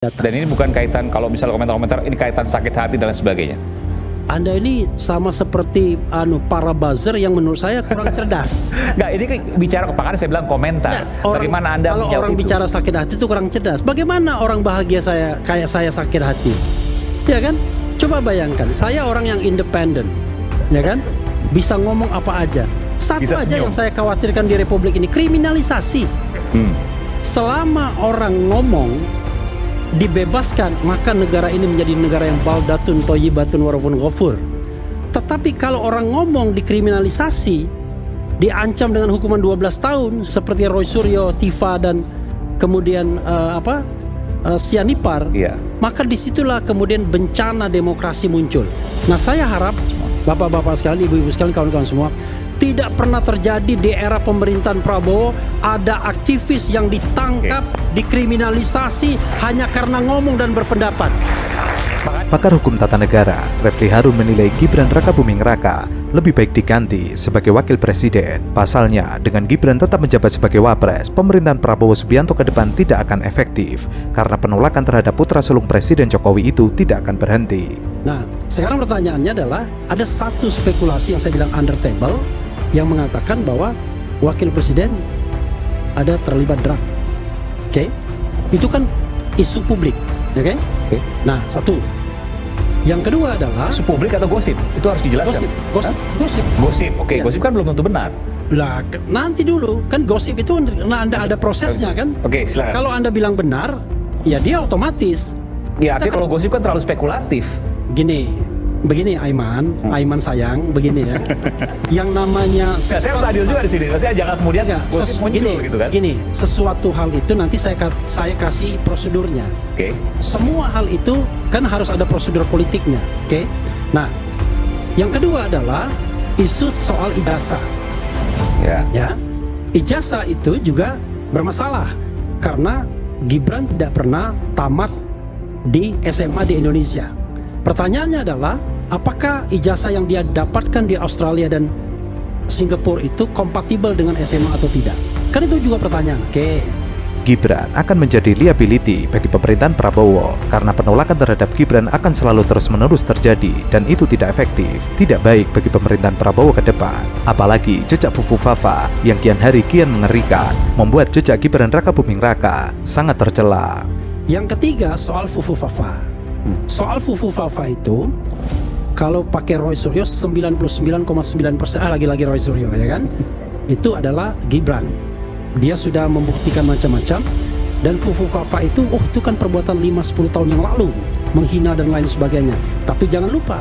data. Dan ini bukan kaitan, kalau misalnya komentar-komentar, ini kaitan sakit hati dan lain sebagainya. Anda ini sama seperti para buzzer yang menurut saya kurang cerdas. Enggak, ini bicara, makanya saya bilang komentar. Bagaimana Anda kalau orang itu? Bicara sakit hati itu kurang cerdas. Bagaimana orang bahagia kayak saya sakit hati? Ya kan? Coba bayangkan, saya orang yang independen, ya kan? Bisa ngomong apa aja. Satu Bisa aja senyum. yang saya khawatirkan di Republik ini, kriminalisasi. Selama orang ngomong dibebaskan, maka negara ini menjadi negara yang baldatun thayyibatun warafun ghafur. Tetapi kalau orang ngomong dikriminalisasi, diancam dengan hukuman 12 tahun seperti Roy Suryo, Tifa dan kemudian Sianipar, Iya. maka disitulah kemudian bencana demokrasi muncul. Nah, saya harap bapak-bapak sekalian, ibu-ibu sekalian, kawan-kawan semua, tidak pernah terjadi di era pemerintahan Prabowo ada aktivis yang ditangkap, dikriminalisasi hanya karena ngomong dan berpendapat. Pakar hukum tata negara, Refli Harun menilai Gibran Rakabuming Raka lebih baik diganti sebagai wakil presiden. Pasalnya, dengan Gibran tetap menjabat sebagai wapres, pemerintahan Prabowo Subianto ke depan tidak akan efektif karena penolakan terhadap putra sulung Presiden Jokowi itu tidak akan berhenti. Nah, sekarang pertanyaannya adalah ada satu spekulasi yang saya bilang under table yang mengatakan bahwa wakil presiden ada terlibat drug. Oke? Itu kan isu publik, oke? Nah, satu. Yang kedua adalah Isu publik atau gosip? Itu harus dijelaskan. gosip. Gosip, oke. Iya. Gosip kan belum tentu benar. Lah, nanti dulu kan gosip itu Anda ada prosesnya kan? Oke, silakan. Kalau Anda bilang benar, ya dia otomatis. Ya, artinya kalau gosip kan terlalu spekulatif. Begini Aiman sayang, begini ya. Yang namanya Nah, saya harus adil juga di sini. Saya jangan kemudian gosip muncul gitu kan. Gini, sesuatu hal itu nanti saya kasih prosedurnya. Oke. Semua hal itu kan harus ada prosedur politiknya, oke? Nah, yang kedua adalah isu soal ijazah. Ya, ijazah itu juga bermasalah karena Gibran tidak pernah tamat di SMA di Indonesia. Pertanyaannya adalah, apakah ijazah yang dia dapatkan di Australia dan Singapura itu kompatibel dengan SMA atau tidak? Kan itu juga pertanyaan. Oke. Gibran akan menjadi liability bagi pemerintahan Prabowo karena penolakan terhadap Gibran akan selalu terus-menerus terjadi dan itu tidak efektif, tidak baik bagi pemerintahan Prabowo ke depan. Apalagi jejak Fufu Fafa yang kian hari kian mengerikan membuat jejak Gibran Rakabuming Raka sangat tercela. Yang ketiga soal Fufu Fafa. Soal Fufu Fafa itu kalau pakai Roy Suryo 99,9%, lagi-lagi Roy Suryo ya kan, itu adalah Gibran. Dia sudah membuktikan macam-macam. Dan Fufu Fafa itu itu kan perbuatan 5-10 tahun yang lalu, menghina dan lain sebagainya. Tapi jangan lupa,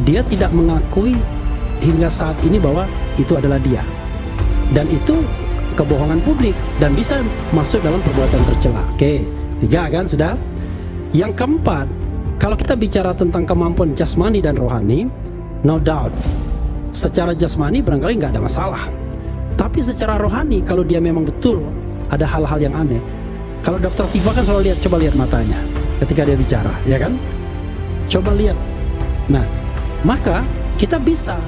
dia tidak mengakui hingga saat ini bahwa itu adalah dia. Dan itu kebohongan publik dan bisa masuk dalam perbuatan tercela. Oke, 3 kan sudah. Yang keempat, kalau kita bicara tentang kemampuan jasmani dan rohani, no doubt, secara jasmani barangkali nggak ada masalah. Tapi secara rohani, kalau dia memang betul ada hal-hal yang aneh. Kalau Dr. Tifa kan selalu coba lihat matanya ketika dia bicara, ya kan? Coba lihat. Nah, maka kita bisa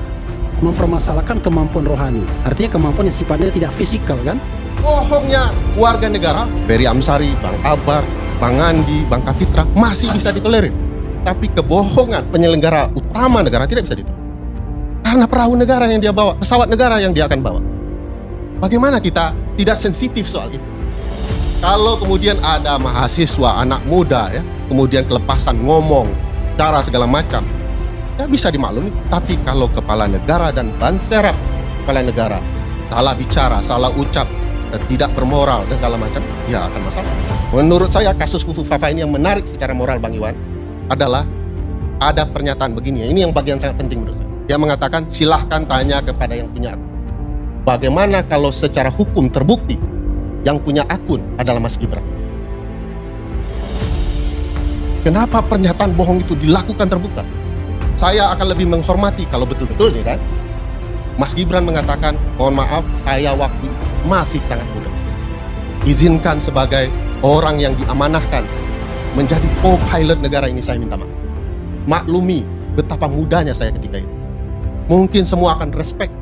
mempermasalahkan kemampuan rohani. Artinya kemampuan yang sifatnya tidak fisikal kan? Bohongnya warga negara, Ferry Amsari, Bang Abar, Bang Andi, Bang Kapitra masih bisa ditolerir. Tapi kebohongan penyelenggara utama negara tidak bisa ditolerir. Karena perahu negara yang dia bawa, pesawat negara yang dia akan bawa. Bagaimana kita tidak sensitif soal itu? Kalau kemudian ada mahasiswa, anak muda ya, kemudian kelepasan ngomong, cara segala macam, ya bisa dimaklumi. Tapi kalau kepala negara dan ban serap kepala negara salah bicara, salah ucap, tidak bermoral dan segala macam, ya akan masalah. Menurut saya kasus Fufu Fafa ini yang menarik secara moral, Bang Iwan, adalah ada pernyataan begini. Ini yang bagian sangat penting menurut saya. Dia mengatakan, silahkan tanya kepada yang punya akun. Bagaimana kalau secara hukum terbukti yang punya akun adalah Mas Gibran? Kenapa pernyataan bohong itu dilakukan terbuka? Saya akan lebih menghormati kalau betul-betul ya kan. Mas Gibran mengatakan, mohon maaf, saya waktu itu masih sangat muda. Izinkan sebagai orang yang diamanahkan menjadi co-pilot negara ini, saya minta maaf. Maklumi betapa mudanya saya ketika itu. Mungkin semua akan respect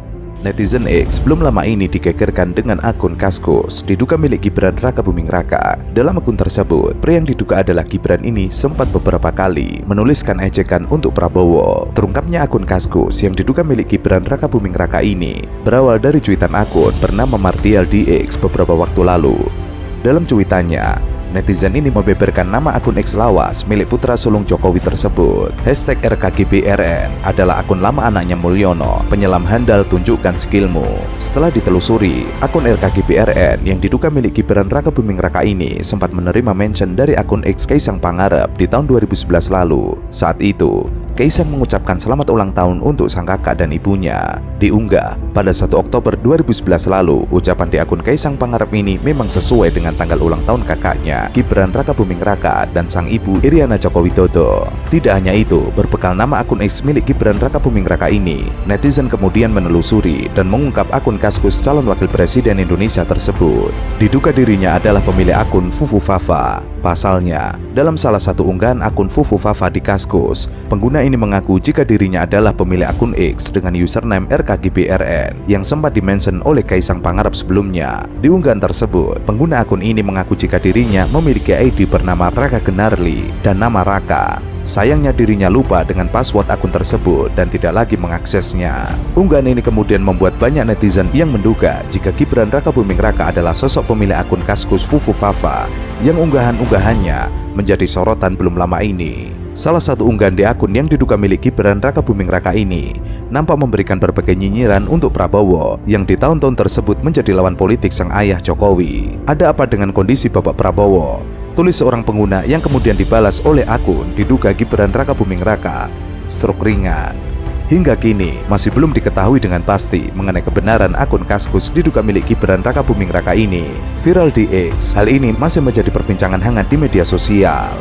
Netizen X belum lama ini digegerkan dengan akun Kaskus diduga milik Gibran Raka Buming Raka. Dalam akun tersebut, pria yang diduga adalah Gibran ini sempat beberapa kali menuliskan ejekan untuk Prabowo. Terungkapnya akun Kaskus yang diduga milik Gibran Raka Buming Raka ini berawal dari cuitan akun bernama Martial di X beberapa waktu lalu. Dalam cuitannya, netizen ini membeberkan nama akun X lawas milik putra sulung Jokowi tersebut. #RKGBRN adalah akun lama anaknya Mulyono, penyelam handal tunjukkan skillmu. Setelah ditelusuri, akun RKGBRN yang diduga milik Gibran Raka Buming Raka ini sempat menerima mention dari akun X Kaisang Pangarep di tahun 2011 lalu. Saat itu, Kaisang mengucapkan selamat ulang tahun untuk sang kakak dan ibunya. Diunggah pada 1 Oktober 2011 lalu, ucapan di akun Kaisang Pangarep ini memang sesuai dengan tanggal ulang tahun kakaknya, Gibran Raka Buming Raka, dan sang ibu Iriana Joko Widodo. Tidak hanya itu, berbekal nama akun X milik Gibran Raka Buming Raka ini, netizen kemudian menelusuri dan mengungkap akun Kaskus calon wakil presiden Indonesia tersebut. Diduga dirinya adalah pemilik akun Fufu Fafa. Pasalnya, dalam salah satu unggahan akun Fufu Fafa di Kaskus, pengguna ini mengaku jika dirinya adalah pemilik akun X dengan username RKGBRN yang sempat dimention oleh Kaisang Pangarep sebelumnya. Di unggahan tersebut, pengguna akun ini mengaku jika dirinya memiliki ID bernama Raka Genarli dan nama Raka. Sayangnya dirinya lupa dengan password akun tersebut dan tidak lagi mengaksesnya. Unggahan ini kemudian membuat banyak netizen yang menduga jika Gibran Raka Buming Raka adalah sosok pemilik akun Kaskus Fufu Fafa yang unggahan-unggahannya menjadi sorotan belum lama ini. Salah satu unggahan di akun yang diduga milik Gibran Raka Buming Raka ini nampak memberikan berbagai nyinyiran untuk Prabowo yang di tahun-tahun tersebut menjadi lawan politik sang ayah Jokowi. Ada apa dengan kondisi Bapak Prabowo? Tulis seorang pengguna yang kemudian dibalas oleh akun diduga Gibran Raka Buming Raka, stroke ringan. Hingga kini masih belum diketahui dengan pasti mengenai kebenaran akun Kaskus diduga milik Gibran Raka Buming Raka ini viral di X. Hal ini masih menjadi perbincangan hangat di media sosial.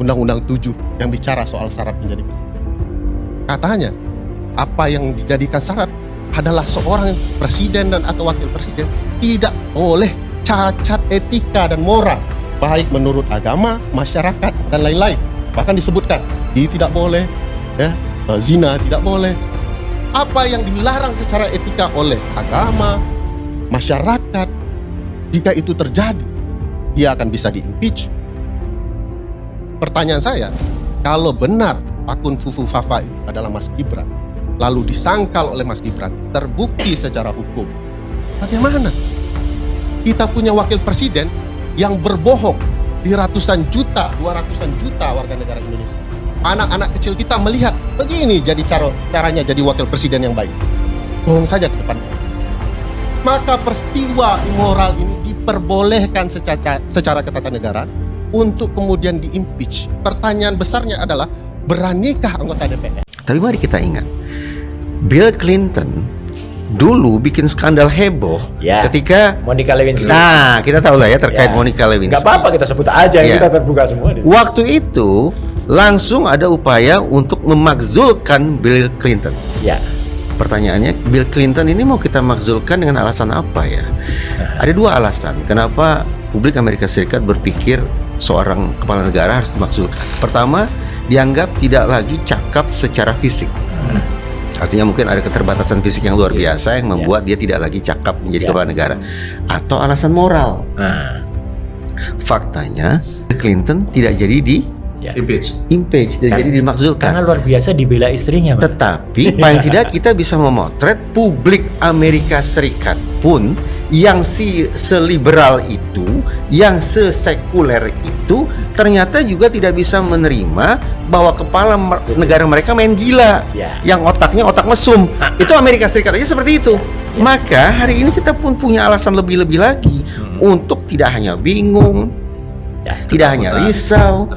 Undang-Undang 7 yang bicara soal syarat menjadi presiden. Katanya, apa yang dijadikan syarat adalah seorang presiden dan atau wakil presiden tidak boleh cacat etika dan moral, baik menurut agama, masyarakat, dan lain-lain. Bahkan disebutkan, dia tidak boleh, ya, zina tidak boleh. Apa yang dilarang secara etika oleh agama, masyarakat, jika itu terjadi, dia akan bisa di-impeach. Pertanyaan saya, kalau benar akun Fufu Fafa itu adalah Mas Gibran, lalu disangkal oleh Mas Gibran, terbukti secara hukum, bagaimana? Kita punya wakil presiden yang berbohong di ratusan juta, 200-an juta warga negara Indonesia. Anak-anak kecil kita melihat begini jadi caranya jadi wakil presiden yang baik. Bohong saja ke depan. Maka peristiwa immoral ini diperbolehkan secara ketatanegaraan untuk kemudian di-impeach. Pertanyaan besarnya adalah, beranikah anggota DPR? Tapi mari kita ingat, Bill Clinton dulu bikin skandal heboh ketika Monica Lewinsky. Nah, kita tahu lah ya terkait Monica Lewinsky. Gak apa-apa kita sebut aja, kita terbuka semua. Waktu itu langsung ada upaya untuk memakzulkan Bill Clinton. Ya. Pertanyaannya, Bill Clinton ini mau kita makzulkan dengan alasan apa ya? Ada dua alasan kenapa publik Amerika Serikat berpikir seorang kepala negara harus dimakzulkan. Pertama, dianggap tidak lagi cakap secara fisik. Artinya mungkin ada keterbatasan fisik yang luar biasa yang membuat dia tidak lagi cakap menjadi kepala negara. Atau alasan moral. Faktanya Clinton tidak jadi impeach, tidak jadi dimakzulkan. Karena luar biasa dibela istrinya. Tetapi paling tidak kita bisa memotret publik Amerika Serikat pun yang seliberal itu, yang sesekuler itu, ternyata juga tidak bisa menerima bahwa kepala negara mereka main gila, yang otaknya otak mesum. Itu Amerika Serikat aja seperti itu. Maka hari ini kita pun punya alasan lebih-lebih lagi untuk tidak hanya bingung, tidak hanya risau,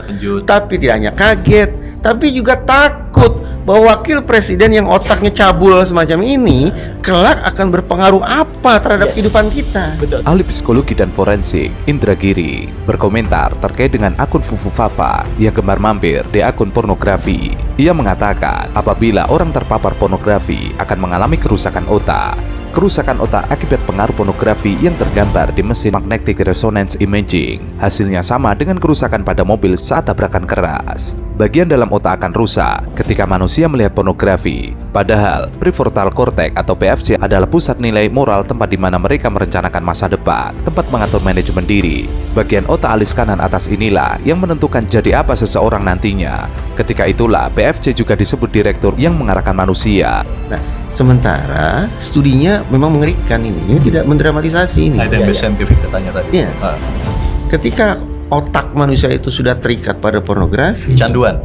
tapi tidak hanya kaget, tapi juga takut bahwa wakil presiden yang otaknya cabul semacam ini kelak akan berpengaruh apa terhadap kehidupan kita. Betul. Ahli psikologi dan forensik Indra Giri berkomentar terkait dengan akun Fufu Fafa yang gemar mampir di akun pornografi. Ia mengatakan apabila orang terpapar pornografi akan mengalami kerusakan otak. kerusakan otak akibat pengaruh pornografi yang tergambar di mesin magnetic resonance imaging. Hasilnya sama dengan kerusakan pada mobil saat tabrakan keras. Bagian dalam otak akan rusak ketika manusia melihat pornografi. Padahal prefrontal cortex atau PFC adalah pusat nilai moral, tempat di mana mereka merencanakan masa depan, tempat mengatur manajemen diri. Bagian otak alis kanan atas inilah yang menentukan jadi apa seseorang nantinya. Ketika itulah PFC juga disebut direktur yang mengarahkan manusia. Nah, sementara studinya memang mengerikan ini tidak mendramatisasi ini. Nah, itu yang base scientific katanya tadi. Iya. Ketika otak manusia itu sudah terikat pada pornografi, Canduan.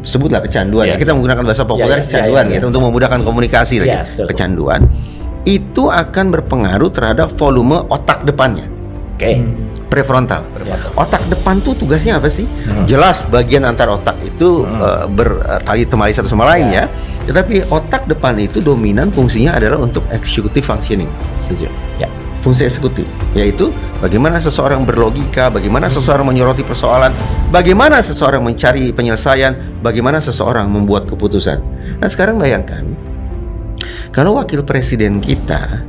sebutlah kecanduan Iya. ya. Kita menggunakan bahasa populer Iya, iya, kecanduan iya, iya. gitu untuk memudahkan komunikasi lagi. Iya, betul. Kecanduan itu akan berpengaruh terhadap volume otak depannya, Oke. prefrontal. Ya. Otak depan tuh tugasnya apa sih? Jelas bagian antar otak itu bertali temali satu sama lain ya. Tetapi otak depan itu dominan fungsinya adalah untuk executive functioning. Setuju. Ya. Fungsi eksekutif, yaitu bagaimana seseorang berlogika, bagaimana seseorang menyoroti persoalan, bagaimana seseorang mencari penyelesaian, bagaimana seseorang membuat keputusan. Nah, sekarang bayangkan kalau wakil presiden kita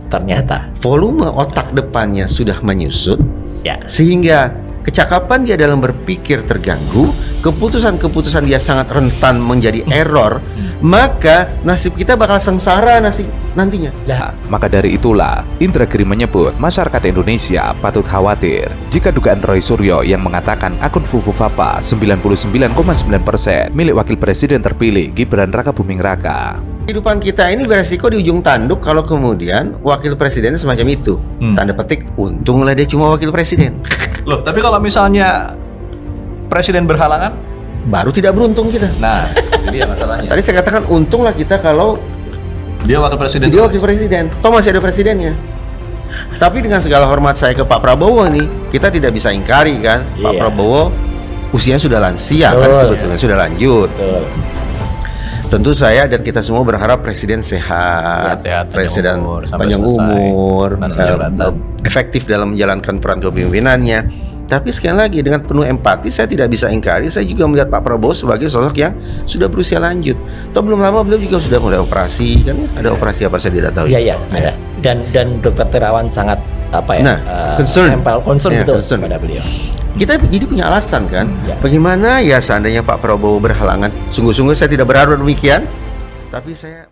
Ternyata. volume otak depannya sudah menyusut, Ya. sehingga kecakapan dia dalam berpikir terganggu, keputusan-keputusan dia sangat rentan menjadi error, maka nasib kita bakal sengsara nantinya. Lah, Maka dari itulah, Indragiri menyebut masyarakat Indonesia patut khawatir jika dugaan Roy Suryo yang mengatakan akun Fufu Fafa 99,9% milik wakil presiden terpilih Gibran Rakabuming Raka. Kehidupan kita ini beresiko di ujung tanduk kalau kemudian wakil presiden semacam itu. Tanda petik, untunglah dia cuma wakil presiden. Loh, tapi kalau misalnya presiden berhalangan, Baru tidak beruntung kita. nah, ini dia masalahnya. Tadi saya katakan untunglah kita kalau Dia wakil presiden. dia wakil presiden. Toh masih ada presidennya. Tapi dengan segala hormat saya ke Pak Prabowo nih, kita tidak bisa ingkari kan, Pak Iya. Prabowo usianya sudah lansia kan Betul. sebetulnya, sudah lanjut. betul. Tentu saya dan kita semua berharap presiden sehat, Sehat, presiden panjang umur, sampai panjang selesai umur, masa jabatan. efektif dalam menjalankan peran kepemimpinannya. Tapi sekali lagi dengan penuh empati saya tidak bisa ingkari, saya juga melihat Pak Prabowo sebagai sosok yang sudah berusia lanjut. Toh belum lama beliau juga sudah mulai operasi kan? Ada operasi apa saya tidak tahu. Iya, iya, ada. Dan Dokter Terawan sangat apa ya? Nah, concern. concern Iya, betul concern. pada beliau. Kita jadi punya alasan kan? Ya. Bagaimana ya seandainya Pak Prabowo berhalangan? Sungguh-sungguh saya tidak berharap demikian. Tapi saya